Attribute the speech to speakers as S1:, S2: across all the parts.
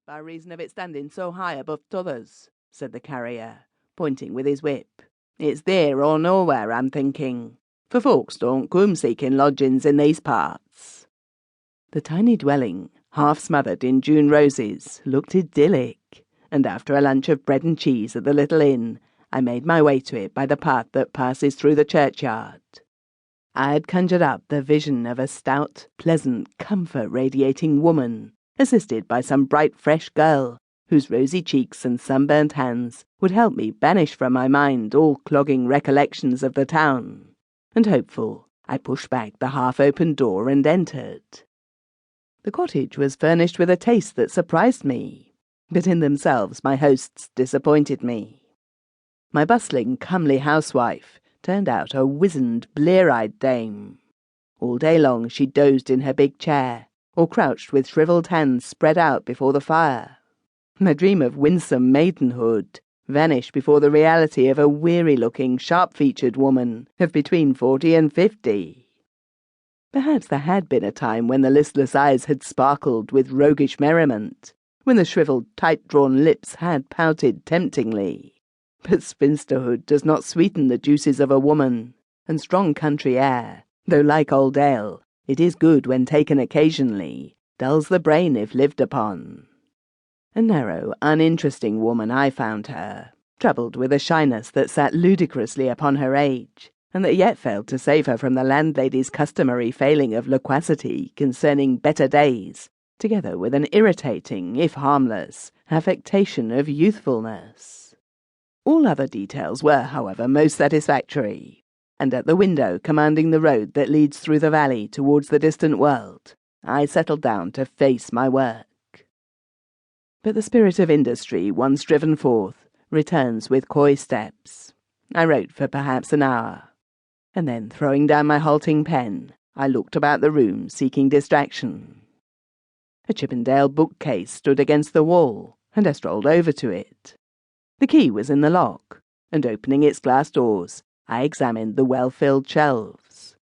S1: by reason of it standing so high above t'others," said the carrier, pointing with his whip. "It's there or nowhere, I'm thinking, for folks don't come seeking lodgings in these parts." The tiny dwelling, half smothered in June roses, looked idyllic, and after a lunch of bread and cheese at the little inn, I made my way to it by the path that passes through the churchyard. I had conjured up the vision of a stout, pleasant, comfort-radiating woman, assisted by some bright, fresh girl, whose rosy cheeks and sunburnt hands would help me banish from my mind all clogging recollections of the town, and hopeful, I pushed back the half-open door and entered. The cottage was furnished with a taste that surprised me, but in themselves my hosts disappointed me. My bustling, comely housewife turned out a wizened, blear-eyed dame. All day long she dozed in her big chair, or crouched with shriveled hands spread out before the fire. My dream of winsome maidenhood vanished before the reality of a weary-looking, sharp-featured woman of between 40 and 50. Perhaps there had been a time when the listless eyes had sparkled with roguish merriment, when the shriveled, tight-drawn lips had pouted temptingly. But spinsterhood does not sweeten the juices of a woman, and strong country air, though like old ale, it is good when taken occasionally, dulls the brain if lived upon. A narrow, uninteresting woman I found her, troubled with a shyness that sat ludicrously upon her age, and that yet failed to save her from the landlady's customary failing of loquacity concerning better days, together with an irritating, if harmless, affectation of youthfulness. All other details were, however, most satisfactory, and at the window commanding the road that leads through the valley towards the distant world, I settled down to face my work. But the spirit of industry, once driven forth, returns with coy steps. I wrote for perhaps an hour, and then, throwing down my halting pen, I looked about the room seeking distraction. A Chippendale bookcase stood against the wall, and I strolled over to it. The key was in the lock, and opening its glass doors, I examined the well-filled shelves.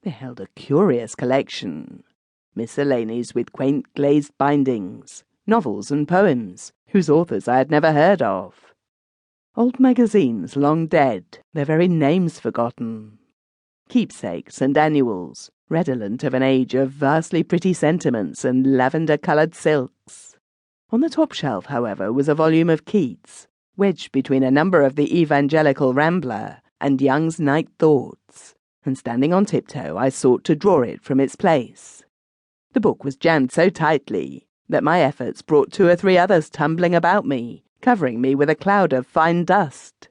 S1: They held a curious collection, miscellanies with quaint glazed bindings, novels and poems, whose authors I had never heard of. Old magazines long dead, their very names forgotten. Keepsakes and annuals, redolent of an age of vastly pretty sentiments and lavender-coloured silks. On the top shelf, however, was a volume of Keats, wedged between a number of the Evangelical Rambler and Young's Night Thoughts, and standing on tiptoe I sought to draw it from its place. The book was jammed so tightly that my efforts brought 2 or 3 others tumbling about me, covering me with a cloud of fine dust.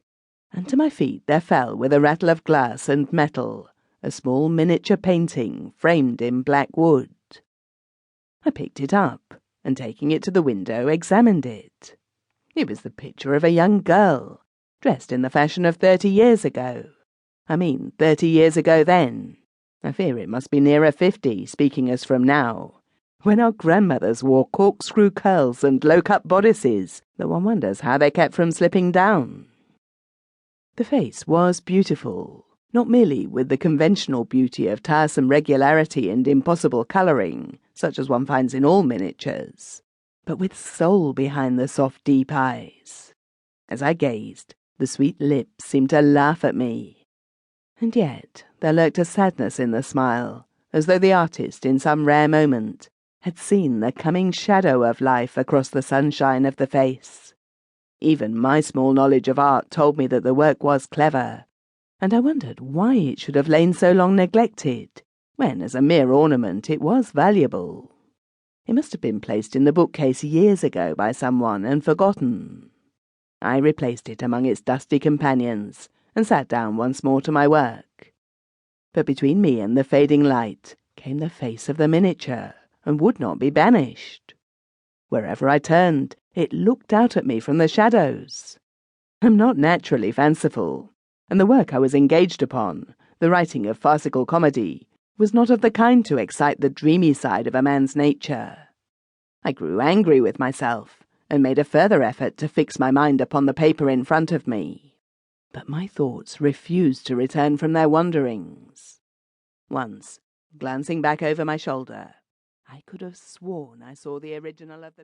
S1: And to my feet there fell, with a rattle of glass and metal, a small miniature painting framed in black wood. I picked it up, and taking it to the window, examined it. It was the picture of a young girl, dressed in the fashion of 30 years ago. 30 years ago then. I fear it must be nearer 50, speaking as from now, when our grandmothers wore corkscrew curls and low-cut bodices that one wonders how they kept from slipping down. The face was beautiful, not merely with the conventional beauty of tiresome regularity and impossible colouring, such as one finds in all miniatures, but with soul behind the soft, deep eyes. As I gazed, the sweet lips seemed to laugh at me, and yet there lurked a sadness in the smile, as though the artist, in some rare moment, had seen the coming shadow of life across the sunshine of the face. Even my small knowledge of art told me that the work was clever, and I wondered why it should have lain so long neglected, when, as a mere ornament, it was valuable. It must have been placed in the bookcase years ago by someone and forgotten. I replaced it among its dusty companions, and sat down once more to my work. But between me and the fading light came the face of the miniature, and would not be banished. Wherever I turned, it looked out at me from the shadows. I'm not naturally fanciful, and the work I was engaged upon, the writing of farcical comedy, was not of the kind to excite the dreamy side of a man's nature. I grew angry with myself, and made a further effort to fix my mind upon the paper in front of me. But my thoughts refused to return from their wanderings. Once, glancing back over my shoulder, I could have sworn I saw the original of the